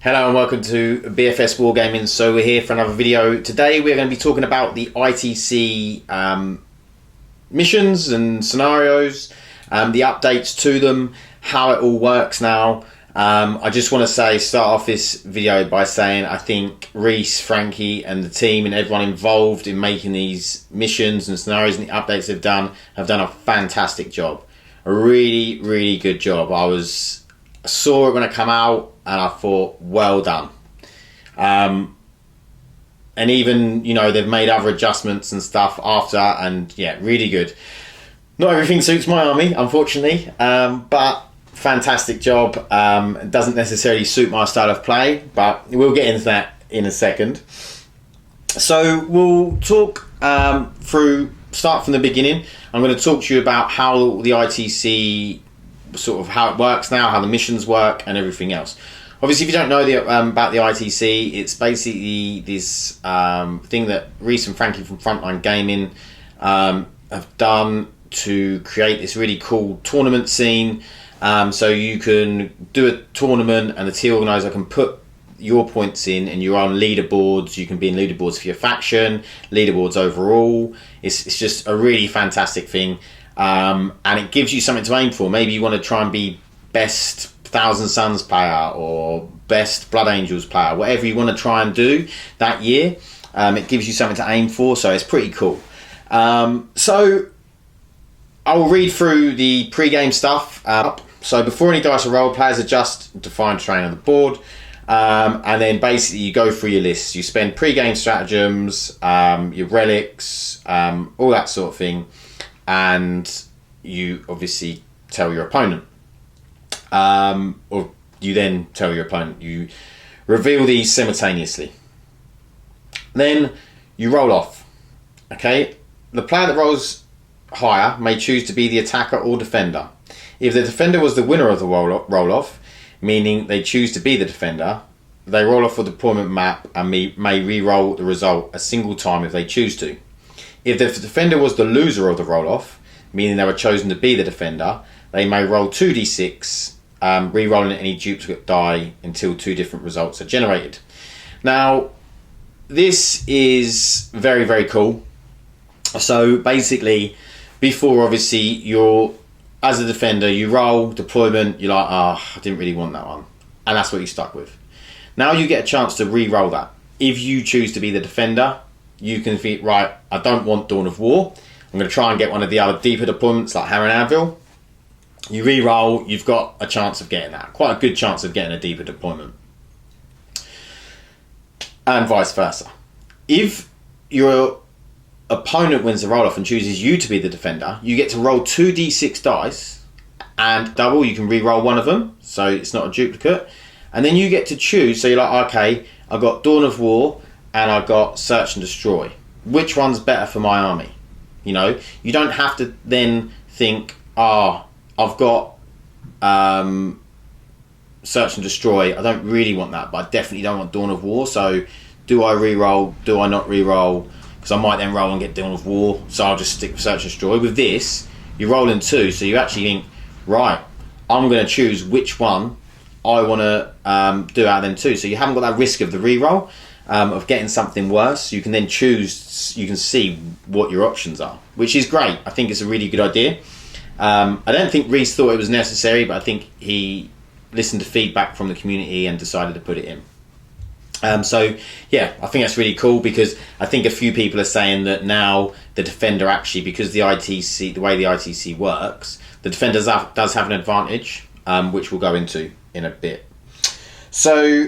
Hello and welcome to BFS Wargaming. So we're here for another video. Today we're going to be talking about the ITC missions and scenarios, the updates to them, how it all works now. I just want to start off this video by saying I think Reese, Frankie and the team and everyone involved in making these missions and scenarios and the updates they've done have done a fantastic job. A really good job. I saw it when it came out and I thought, well done. And even, you know, they've made other adjustments and stuff after, and yeah, really good. Not everything suits my army, unfortunately, but fantastic job. It doesn't necessarily suit my style of play, but we'll get into that in a second. So we'll talk start from the beginning. I'm going to talk to you about how the ITC, sort of how it works now, how the missions work and everything else. Obviously, if you don't know about the ITC, it's basically this thing that Reese and Frankie from Frontline Gaming have done to create this really cool tournament scene. So you can do a tournament and the team organizer can put your points in and you're on leaderboards. You can be in leaderboards for your faction, leaderboards overall. It's just a really fantastic thing. And it gives you something to aim for. Maybe you want to try and be best Thousand Suns player or best Blood Angels player, whatever you want to try and do that year. It gives you something to aim for, so it's pretty cool. So I'll read through the pre-game stuff. So before any dice are rolled, players adjust defined terrain on the board, and then basically you go through your lists. You spend pre-game stratagems, your relics, all that sort of thing, and you obviously tell your opponent. Or you then tell your opponent. You reveal these simultaneously. Then you roll off. Okay, the player that rolls higher may choose to be the attacker or defender. If the defender was the winner of the roll off, meaning they choose to be the defender, they roll off a deployment map and may re-roll the result a single time if they choose to. If the defender was the loser of the roll off, meaning they were chosen to be the defender, they may roll 2d6, re-rolling any duplicate die until two different results are generated. Now, this is very cool. So basically, before obviously you're, as a defender, you roll deployment, you're like, I didn't really want that one. And that's what you stuck with. Now you get a chance to re-roll that. If you choose to be the defender, you can think, right, I don't want Dawn of War. I'm going to try and get one of the other deeper deployments like Hammer and Anvil. You re-roll, you've got a chance of getting that. Quite a good chance of getting a deeper deployment. And vice versa. If your opponent wins the roll-off and chooses you to be the defender, you get to roll 2d6 dice and double. You can re-roll one of them, so it's not a duplicate. And then you get to choose, so you're like, okay, I've got Dawn of War and I've got Search and Destroy. Which one's better for my army? You know, you don't have to then think, I've got Search and Destroy. I don't really want that, but I definitely don't want Dawn of War. So do I re-roll? Do I not re-roll? Because I might then roll and get Dawn of War. So I'll just stick with Search and Destroy. With this, you roll in two. So you actually think, right, I'm going to choose which one I want to do out of them two. So you haven't got that risk of the re-roll, of getting something worse. You can then choose, you can see what your options are, which is great. I think it's a really good idea. I don't think Reese thought it was necessary, but I think he listened to feedback from the community and decided to put it in. So yeah, I think that's really cool, because I think a few people are saying that now the defender actually, because the ITC, the way the ITC works, the defender does have an advantage, which we'll go into in a bit. So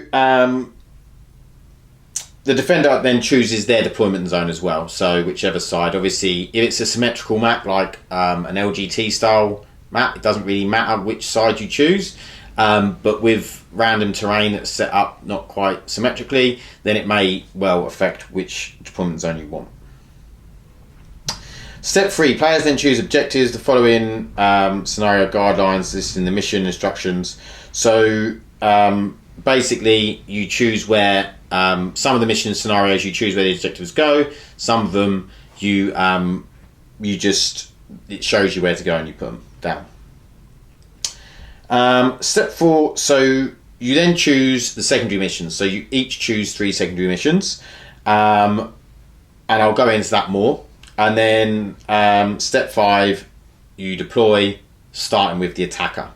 the defender then chooses their deployment zone as well. So whichever side, obviously, if it's a symmetrical map like an LGT style map, it doesn't really matter which side you choose. But with random terrain that's set up not quite symmetrically, then it may well affect which deployment zone you want. Step 3, players then choose objectives. The following scenario guidelines listed in the mission instructions. So basically you choose where some of the mission scenarios you choose where the objectives go. Some of them you just, it shows you where to go and you put them down. Step 4, so you then choose the secondary missions. So you each choose 3 secondary missions, and I'll go into that more. And then step 5, you deploy, starting with the attacker.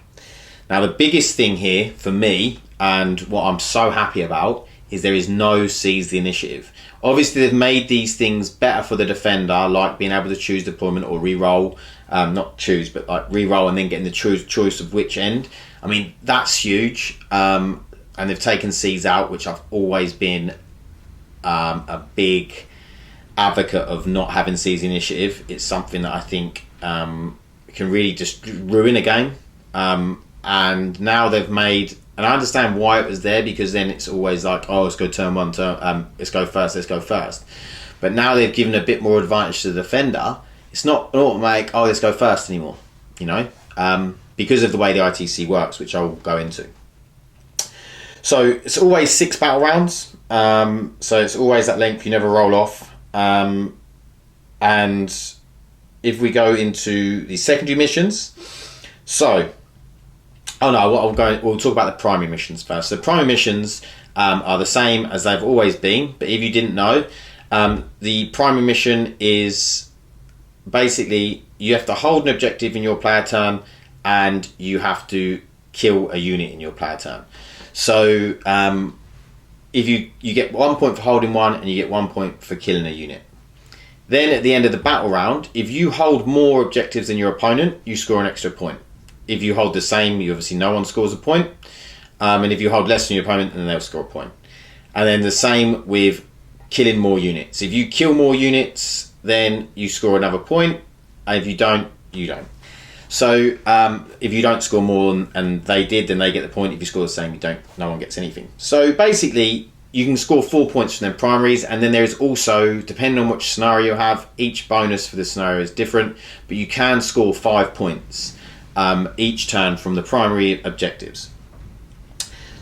Now the biggest thing here for me, and what I'm so happy about, is there is no seize the initiative. Obviously they've made these things better for the defender, like being able to choose deployment or re-roll. Not choose, but like re-roll and then getting the choice of which end. I mean, that's huge. And they've taken seize out, which I've always been a big advocate of not having seize the initiative. It's something that I think can really just ruin a game. And now they've made, and I understand why it was there, because then it's always like, oh, let's go turn 1, let's go first. But now they've given a bit more advantage to the defender. It's not an automatic, oh, let's go first anymore, you know, because of the way the ITC works, which I'll go into. So it's always 6 battle rounds. So it's always that length, you never roll off. And if we go into the secondary missions, so, we'll talk about the primary missions first. So primary missions are the same as they've always been, but if you didn't know, the primary mission is basically you have to hold an objective in your player turn, and you have to kill a unit in your player turn. So if you get 1 point for holding one, and you get 1 point for killing a unit. Then at the end of the battle round, if you hold more objectives than your opponent, you score an extra point. If you hold the same, you obviously no one scores a point. And if you hold less than your opponent, then they'll score a point. And then the same with killing more units. If you kill more units, then you score another point. And if you don't, you don't. So if you don't score more and they did, then they get the point. If you score the same, you don't. No one gets anything. So basically, you can score 4 points from their primaries, and then there is also, depending on which scenario you have, each bonus for the scenario is different, but you can score 5 points each turn from the primary objectives.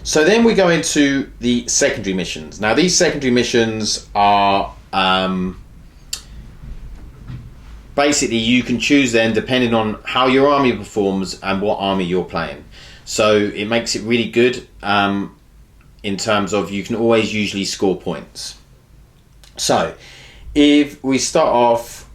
So then we go into the secondary missions. Now these secondary missions are basically, you can choose them depending on how your army performs and what army you're playing. So it makes it really good in terms of you can always usually score points. So if we start off,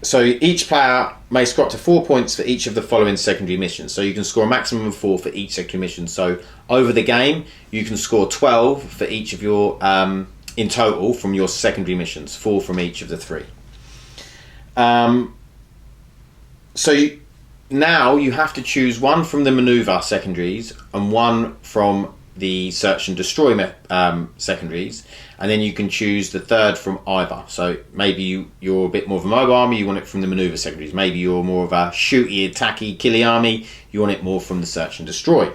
so each player may score up to 4 points for each of the following secondary missions. So you can score a maximum of 4 for each secondary mission. So over the game, you can score 12 for each of your, in total, from your secondary missions, 4 from each of the 3. Now you have to choose 1 from the maneuver secondaries and 1 from the search and destroy secondaries, and then you can choose the 3rd from either. So maybe you're a bit more of a mobile army, you want it from the maneuver secondaries. Maybe you're more of a shooty, attacky, killy army, you want it more from the search and destroy.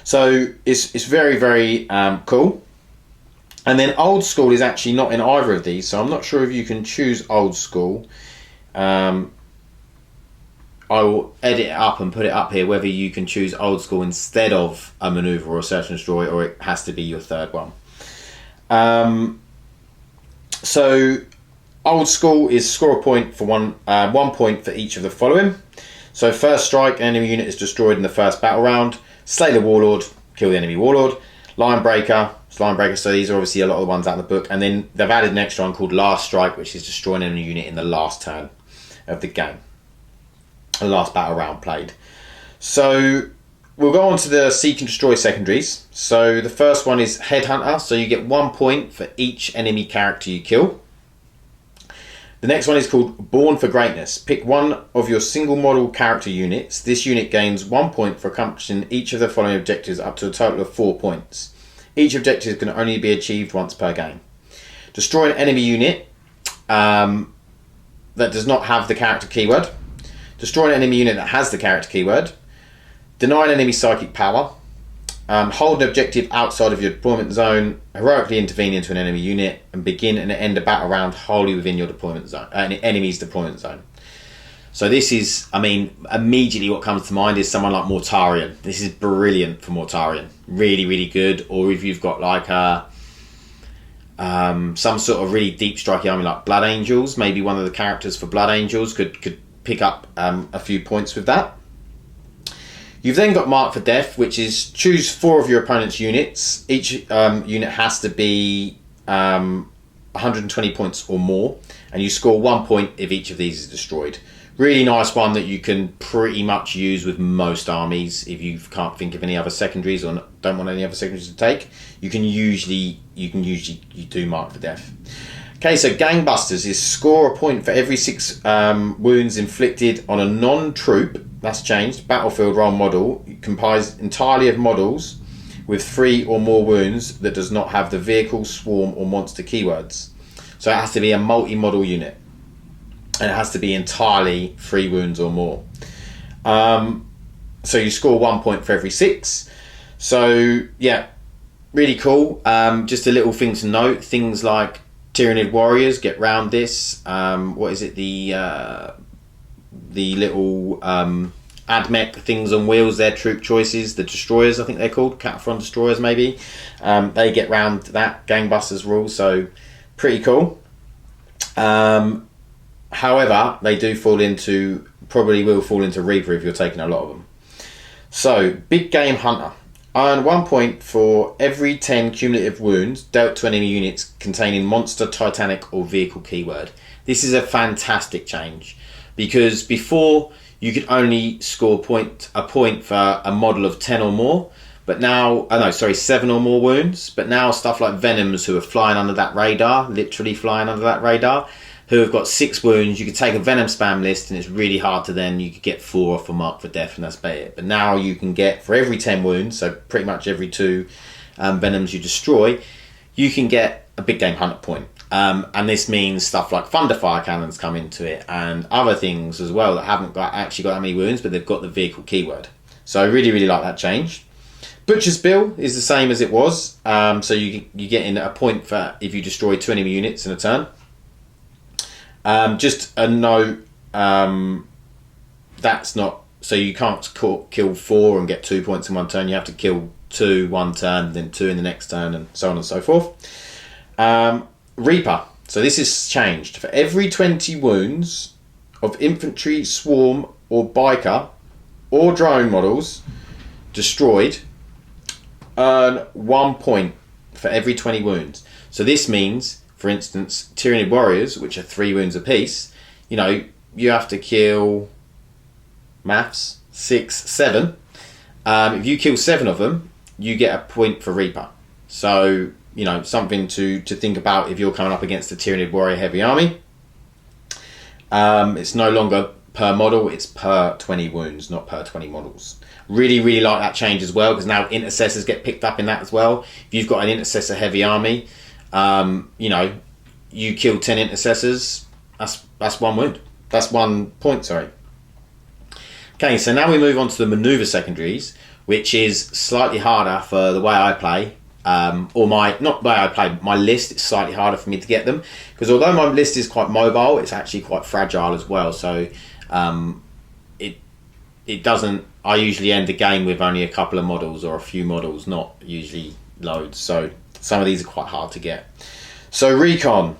So it's very, very cool. And then old school is actually not in either of these, so I'm not sure if you can choose old school. I will edit it up and put it up here, whether you can choose old school instead of a maneuver or a search and destroy, or it has to be your 3rd one. So old school is score a point for 1 point for each of the following. So first strike, an enemy unit is destroyed in the first battle round. Slay the warlord, kill the enemy warlord. Line breaker, so these are obviously a lot of the ones out of the book. And then they've added an extra one called last strike, which is destroying an enemy unit in the last turn of the game. The last battle round played. So we'll go on to the seek and destroy secondaries. So the first one is headhunter, so you get 1 point for each enemy character you kill. The next one is called born for greatness. Pick 1 of your single model character units. This unit gains 1 point for accomplishing each of the following objectives up to a total of 4 points. Each objective can only be achieved once per game. Destroy an enemy unit that does not have the character keyword. Destroy an enemy unit that has the character keyword. Deny an enemy psychic power. Hold an objective outside of your deployment zone. Heroically intervene into an enemy unit. And begin and end a battle round wholly within your deployment zone, enemy's deployment zone. So this is, I mean, immediately what comes to mind is someone like Mortarion. This is brilliant for Mortarion. Really, really good. Or if you've got like some sort of really deep striking army like Blood Angels, maybe one of the characters for Blood Angels could pick up a few points with that. You've then got Mark for Death, which is choose 4 of your opponent's units. Each unit has to be 120 points or more, and you score 1 point if each of these is destroyed. Really nice one that you can pretty much use with most armies. If you can't think of any other secondaries or don't want any other secondaries to take, you do Mark for Death. Okay, so Gangbusters is score a point for every 6 wounds inflicted on a non-troop, that's changed, battlefield role model comprised entirely of models with 3 or more wounds that does not have the vehicle, swarm or monster keywords. So it has to be a multi-model unit, and it has to be entirely 3 wounds or more. So you score 1 point for every 6. So yeah, really cool. Just a little thing to note, things like Tyrannid Warriors get round this. What is it? The little AdMech things on wheels, their troop choices, the destroyers, I think they're called, Cataphront destroyers maybe. They get round that Gangbusters rule, so pretty cool. However, they do probably will fall into Reaper if you're taking a lot of them. So, Big Game Hunter. Earn 1 point for every 10 cumulative wounds dealt to enemy units containing monster, titanic or vehicle keyword. This is a fantastic change, because before you could only score a point for a model of 10 or more, but now, 7 or more wounds, but now stuff like Venoms, who are flying under that radar, literally flying under that radar, who have got 6 wounds, you could take a Venom spam list and it's really hard to then, you could get 4 off a Mark for Death and that's about it. But now you can get, for every 10 wounds, so pretty much every 2 Venoms you destroy, you can get a Big Game Hunter point. And this means stuff like Thunderfire cannons come into it and other things as well that haven't actually got that many wounds, but they've got the vehicle keyword. So I really, really like that change. Butcher's Bill is the same as it was. So you get in a point for if you destroy 2 enemy units in a turn. Just a note, that's not, so you can't kill 4 and get 2 points in one turn. You have to kill 2 one turn, then 2 in the next turn, and so on and so forth. Reaper. So this is changed. For every 20 wounds of infantry, swarm, or biker, or drone models destroyed, earn 1 point for every 20 wounds. So this means, for instance, Tyrannid Warriors, which are 3 wounds apiece, you have to kill, maths, 6, 7. If you kill 7 of them, you get a point for Reaper. So, something to think about if you're coming up against a Tyrannid Warrior heavy army. It's no longer per model, it's per 20 wounds, not per 20 models. Really, really like that change as well, because now intercessors get picked up in that as well. If you've got an intercessor heavy army, you kill 10 intercessors, that's 1 wound. That's 1 point, sorry. Okay, so now we move on to the maneuver secondaries, which is slightly harder for the way I play. My list, it's slightly harder for me to get them, because although my list is quite mobile, it's actually quite fragile as well. So it doesn't, I usually end the game with only a couple of models or a few models, not usually loads. So some of these are quite hard to get. So Recon.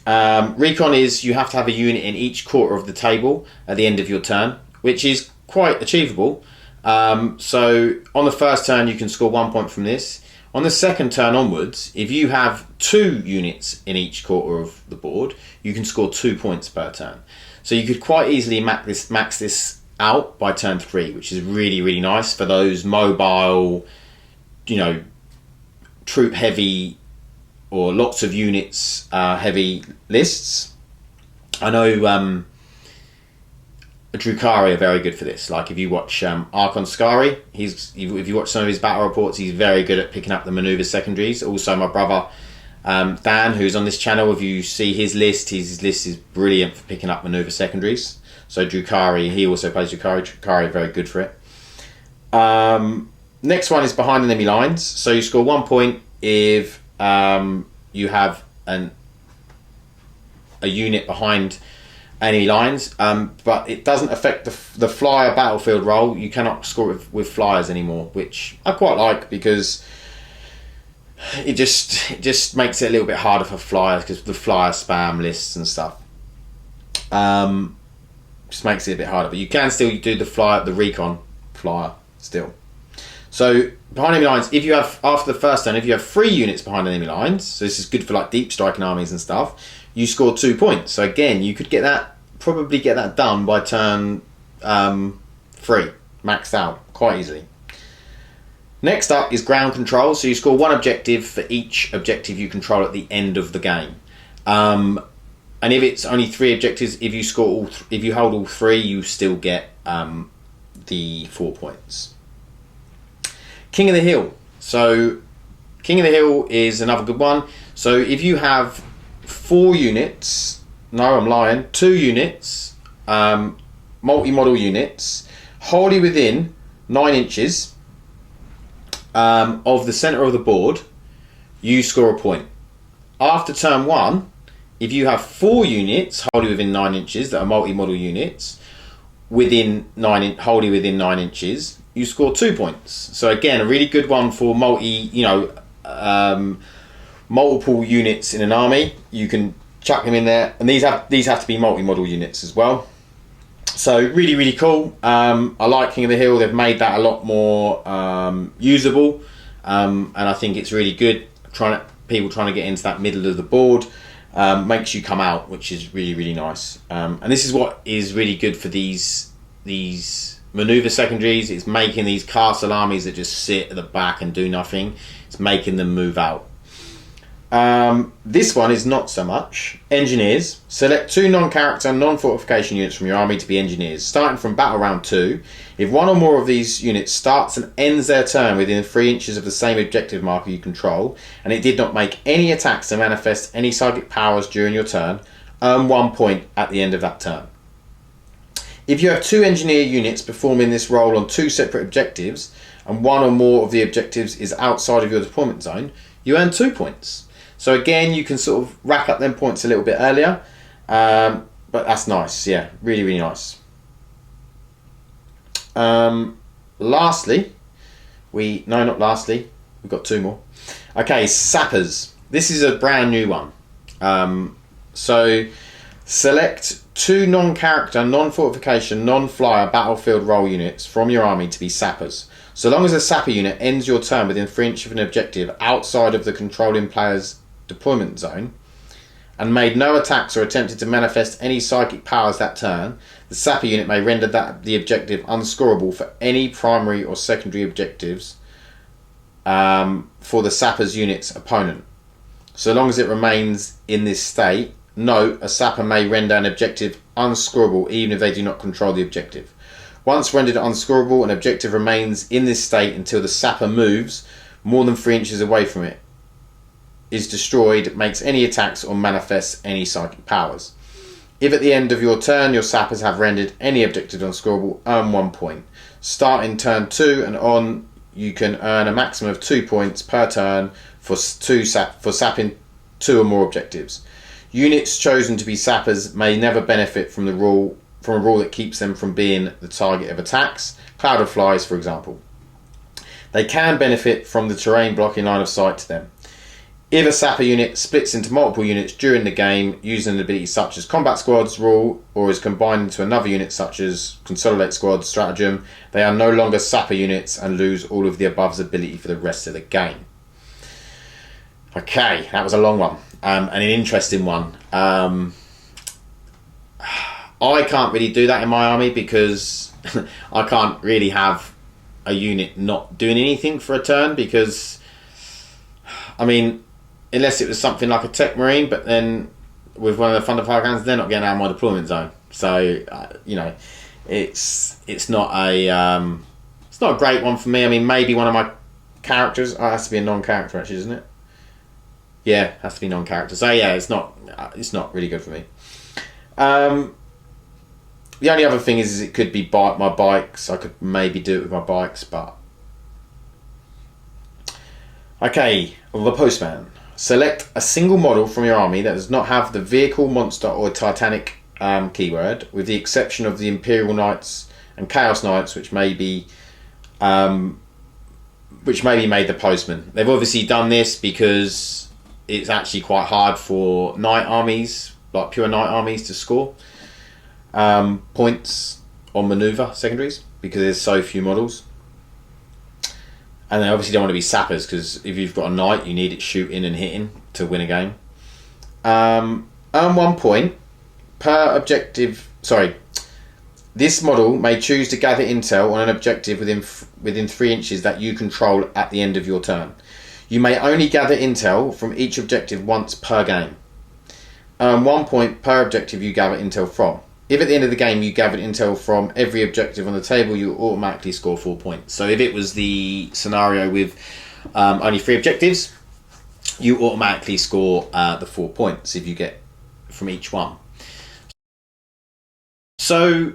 Recon is you have to have a unit in each quarter of the table at the end of your turn, which is quite achievable. So on the first turn you can score 1 point from this. On the second turn onwards, if you have 2 units in each quarter of the board, you can score 2 points per turn. So you could quite easily max this out by turn 3, which is really, really nice for those mobile, troop heavy or lots of units heavy lists. I know Drukari are very good for this. Like if you watch Archon Skari, if you watch some of his battle reports, he's very good at picking up the maneuver secondaries. Also my brother Dan, who's on this channel, if you see his list is brilliant for picking up maneuver secondaries. So Drukari, he also plays Drukari, very good for it. Next one is behind enemy lines. So you score 1 point if you have a unit behind enemy lines, but it doesn't affect the flyer battlefield role. You cannot score it with flyers anymore, which I quite like, because it just makes it a little bit harder for flyers, because the flyer spam lists and stuff just makes it a bit harder. But you can still do the recon flyer still. So behind enemy lines, if you have, after the first turn, if you have 3 units behind enemy lines, so this is good for like deep striking armies and stuff, you score 2 points. So again, you could get that, probably get that done by turn 3, maxed out quite easily. Next up is ground control. So you score 1 objective for each objective you control at the end of the game. And if it's only 3 objectives, if you score all, if you hold all 3, you still get the 4 points. King of the Hill. So King of the Hill is another good one. So if you have 4 units, no, I'm lying, 2 units, multi-model units, wholly within 9 inches of the centre of the board, you score a point. After turn 1, if you have 4 units wholly within 9 inches that are multi-model units, wholly within 9 inches, you score 2 points. So again, a really good one for multiple units in an army. You can chuck them in there, and these have to be multi-model units as well. So really, really cool. I like King of the Hill. They've made that a lot more usable, and I think it's really good. People trying to get into that middle of the board makes you come out, which is really, really nice. And this is what is really good for these maneuver secondaries. It's making these castle armies that just sit at the back and do nothing. It's making them move out. This one is not so much. Engineers. Select 2 non-character, non-fortification units from your army to be engineers. Starting from battle round 2, if one or more of these units starts and ends their turn within 3 inches of the same objective marker you control, and it did not make any attacks to manifest any psychic powers during your turn, earn 1 point at the end of that turn. If you have 2 engineer units performing this role on 2 separate objectives, and one or more of the objectives is outside of your deployment zone, you earn 2 points. So again, you can sort of rack up them points a little bit earlier, but that's nice. Yeah, really, really nice. Lastly, we've got 2 more. Okay, sappers. This is a brand new one. So select 2 non-character, non-fortification, non-flyer battlefield role units from your army to be sappers. So long as a sapper unit ends your turn within 3 inches of an objective outside of the controlling player's deployment zone and made no attacks or attempted to manifest any psychic powers that turn, the sapper unit may render the objective unscorable for any primary or secondary objectives for the sapper's unit's opponent. So long as it remains in this state, note, a sapper may render an objective unscorable even if they do not control the objective. Once rendered unscorable, an objective remains in this state until the sapper moves more than 3 inches away from it, is destroyed, makes any attacks, or manifests any psychic powers. If at the end of your turn your sappers have rendered any objective unscorable, earn 1 point. Starting turn 2 and on, you can earn a maximum of 2 points per turn for sapping 2 or more objectives. Units chosen to be sappers may never benefit from a rule that keeps them from being the target of attacks, cloud of flies for example. They can benefit from the terrain blocking line of sight to them. If a sapper unit splits into multiple units during the game using an ability such as combat squads rule, or is combined into another unit such as consolidate squad stratagem, they are no longer sapper units and lose all of the above's ability for the rest of the game. Okay, that was a long one and an interesting one. I can't really do that in my army because I can't really have a unit not doing anything for a turn, because I mean, unless it was something like a tech marine, but then with one of the Thunder Fire Cannons, they're not getting out of my deployment zone. So you know, it's not a great one for me. I mean, maybe one of my characters. Oh, it has to be a non-character actually, doesn't it? Yeah, it has to be non-character. So yeah, it's not really good for me. The only other thing is it could be my bikes. I could maybe do it with my bikes, but okay. The Postman. Select a single model from your army that does not have the vehicle, monster, or Titanic keyword, with the exception of the Imperial Knights and Chaos Knights, which may be made the Postman. They've obviously done this because it's actually quite hard for knight armies, like pure knight armies, to score points on maneuver secondaries because there's so few models. And they obviously don't want to be sappers, because if you've got a knight, you need it shooting and hitting to win a game. Earn 1 point per objective. Sorry. This model may choose to gather intel on an objective within 3 inches that you control at the end of your turn. You may only gather intel from each objective once per game. Earn 1 point per objective you gather intel from. If at the end of the game you gathered intel from every objective on the table, you automatically score 4 points. So if it was the scenario with only 3 objectives, you automatically score the 4 points if you get from each one. So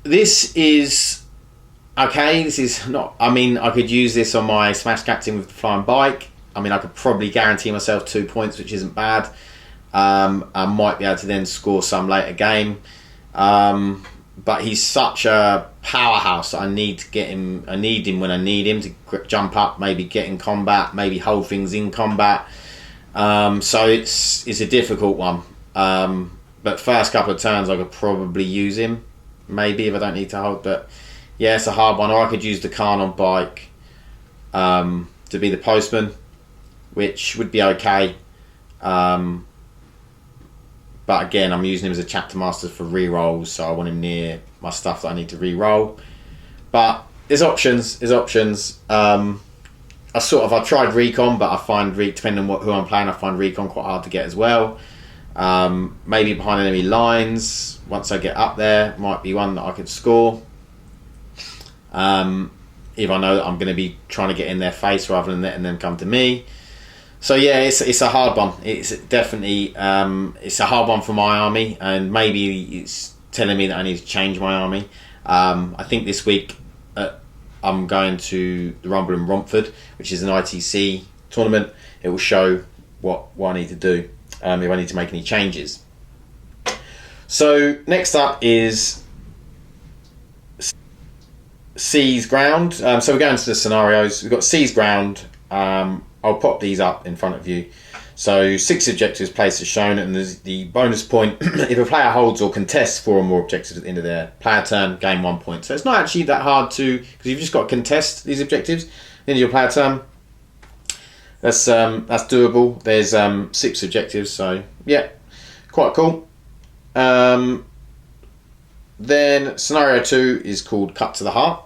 this is okay. This is not, I mean, I could use this on my Smash Captain with the flying bike. I mean, I could probably guarantee myself 2 points, which isn't bad. I might be able to then score some later game. But he's such a powerhouse that I need to get him. I need him when I need him to jump up, maybe get in combat, maybe hold things in combat. So it's a difficult one. But first couple of turns I could probably use him, maybe if I don't need to hold. But yeah, it's a hard one. Or I could use the Khan on bike to be the postman, which would be okay. But again, I'm using him as a chapter master for re-rolls, so I want him near my stuff that I need to re-roll. But there's options. I tried recon, but I find depending on who I'm playing, I find recon quite hard to get as well. Maybe behind enemy lines, once I get up there, might be one that I could score. If I know that I'm going to be trying to get in their face rather than letting them come to me. So yeah, it's a hard one. It's definitely it's a hard one for my army, and maybe it's telling me that I need to change my army. I think this week I'm going to the Rumble in Romford, which is an ITC tournament. It will show what I need to do if I need to make any changes. So next up is Seize Ground. So we're going to the scenarios. We've got Seize Ground. I'll pop these up in front of you. So 6 objectives placed as shown, and there's the bonus point if a player holds or contests 4 or more objectives at the end of their player turn, gain 1 point. So it's not actually that hard to, because you've just got to contest these objectives at the end of your player turn. That's doable. There's 6 objectives, so yeah, quite cool. Then scenario 2 is called Cut to the Heart.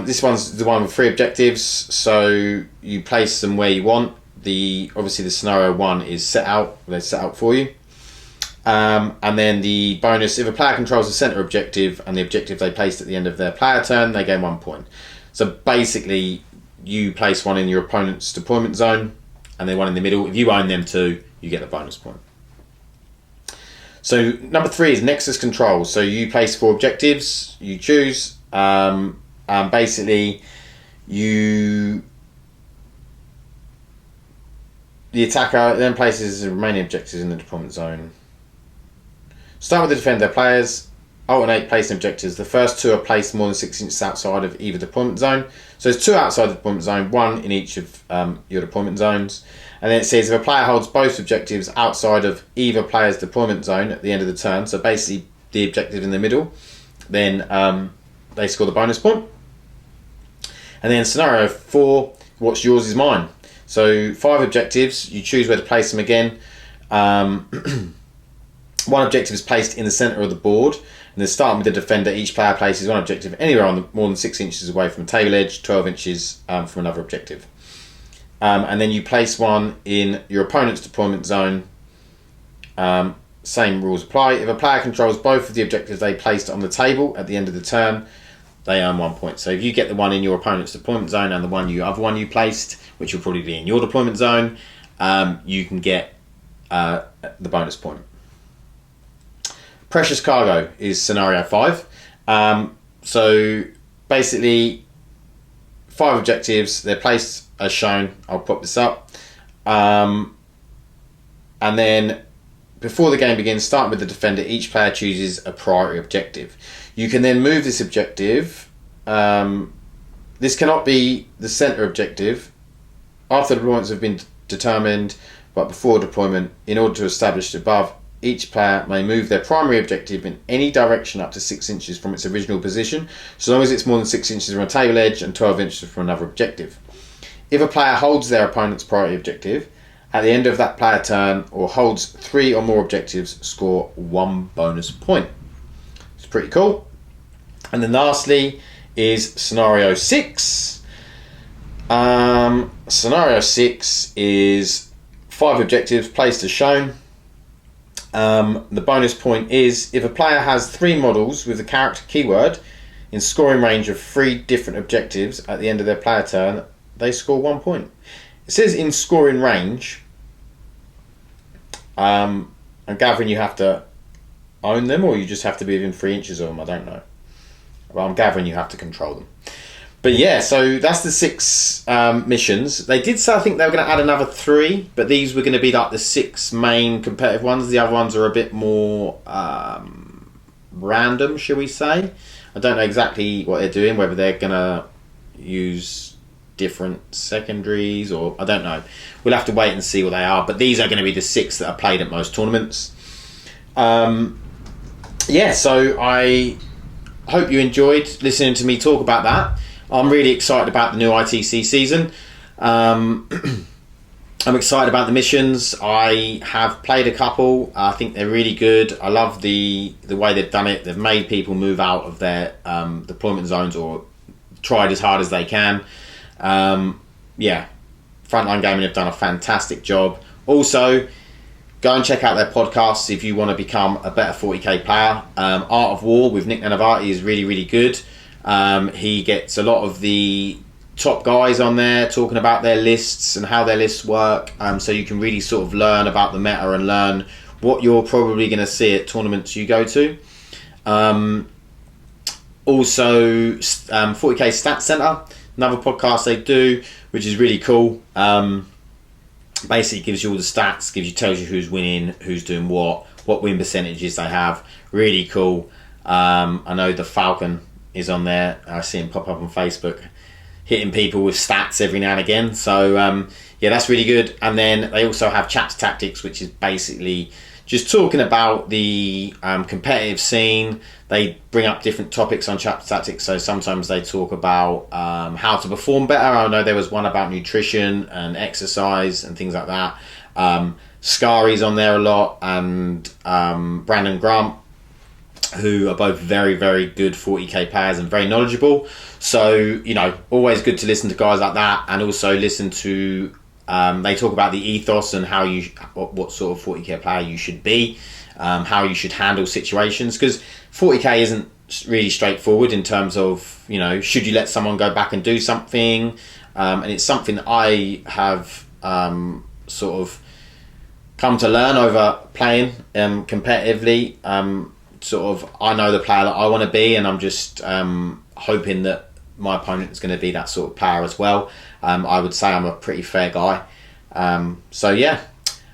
This one's the one with 3 objectives, so you place them where you want. Obviously the scenario 1 is set out. They're set out for you. And then the bonus, if a player controls the center objective and the objective they placed at the end of their player turn, they gain 1 point. So basically you place one in your opponent's deployment zone and then one in the middle. If you own them 2, you get the bonus point. So number 3 is Nexus Control. So you place 4 objectives, you choose, basically the attacker then places the remaining objectives in the deployment zone. Start with the defender players, alternate placing objectives. The first 2 are placed more than 6 inches outside of either deployment zone. So there's 2 outside the deployment zone, 1 in each of your deployment zones. And then it says if a player holds both objectives outside of either player's deployment zone at the end of the turn, so basically the objective in the middle, then they score the bonus point. And then scenario 4, what's yours is mine. So 5 objectives, you choose where to place them again. 1 objective is placed in the centre of the board, and then starting with the defender, each player places 1 objective anywhere on more than 6 inches away from a table edge, 12 inches from another objective. And then you place 1 in your opponent's deployment zone. Same rules apply. If a player controls both of the objectives they placed on the table at the end of the turn, they earn 1 point. So if you get the one in your opponent's deployment zone and the other one you placed, which will probably be in your deployment zone, you can get the bonus point. Precious Cargo is scenario 5. So basically 5 objectives, they're placed as shown. I'll pop this up. And then before the game begins, starting with the defender, each player chooses a priority objective. You can then move this objective. This cannot be the center objective after deployments have been determined, but before deployment, in order to establish the above. Each player may move their primary objective in any direction up to 6 inches from its original position, so long as it's more than 6 inches from a table edge and 12 inches from another objective. If a player holds their opponent's priority objective, at the end of that player turn, or holds 3 or more objectives, score 1 bonus point. It's pretty cool. And then lastly is Scenario 6. Scenario 6 is 5 objectives placed as shown. The bonus point is if a player has 3 models with the character keyword in scoring range of 3 different objectives at the end of their player turn, they score 1 point. It says in scoring range. I'm gathering you have to own them, or you just have to be within 3 inches of them. I don't know. Well, I'm gathering you have to control them. But yeah, so that's the 6 missions. They did say, I think they were going to add another 3, but these were going to be like the 6 main competitive ones. The other ones are a bit more random, shall we say. I don't know exactly what they're doing, whether they're going to use different secondaries, or I don't know. We'll have to wait and see what they are, but these are going to be the 6 that are played at most tournaments. Yeah, so I hope you enjoyed listening to me talk about that. I'm really excited about the new ITC season. I'm excited about the missions. I have played a couple. I think they're really good. I love the way they've done it. They've made people move out of their deployment zones, or tried as hard as they can. Yeah, Frontline Gaming have done a fantastic job. Also, go and check out their podcasts if you want to become a better 40k player. Art of War with Nick Nanavati is really, really good. He gets a lot of the top guys on there talking about their lists and how their lists work, so you can really sort of learn about the meta and learn what you're probably going to see at tournaments you go to. Also, 40k Stats Center, another podcast they do, which is really cool. Basically gives you all the stats, tells you who's winning, who's doing what win percentages they have. Really cool. I know the Falcon is on there. I see him pop up on Facebook, hitting people with stats every now and again. So yeah, that's really good. And then they also have Chapter Tactics, which is basically just talking about the competitive scene. They bring up different topics on Chapter Tactics. So sometimes they talk about how to perform better. I know there was one about nutrition and exercise and things like that. Scari's on there a lot, and Brandon Grant, who are both very, very good 40k players and very knowledgeable. So, you know, always good to listen to guys like that, and also listen to they talk about the ethos and how what sort of 40k player you should be, how you should handle situations, because 40k isn't really straightforward in terms of, you know, should you let someone go back and do something, and it's something that I have sort of come to learn over playing competitively. Sort of, I know the player that I want to be, and I'm just hoping that my opponent is going to be that sort of player as well. I would say I'm a pretty fair guy. So yeah,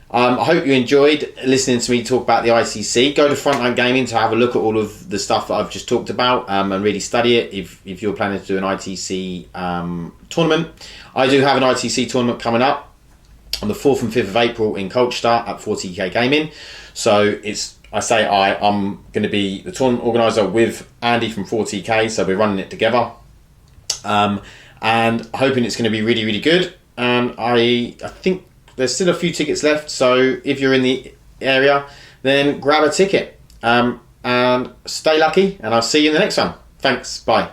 I hope you enjoyed listening to me talk about the ITC. Go to Frontline Gaming to have a look at all of the stuff that I've just talked about, and really study it if you're planning to do an ITC tournament. I do have an ITC tournament coming up on the 4th and 5th of April in Colchester at 40k Gaming. So I'm going to be the tournament organiser with Andy from 40k, so we're running it together, and hoping it's going to be really, really good. And I think there's still a few tickets left, so if you're in the area, then grab a ticket, and stay lucky, and I'll see you in the next one. Thanks, bye.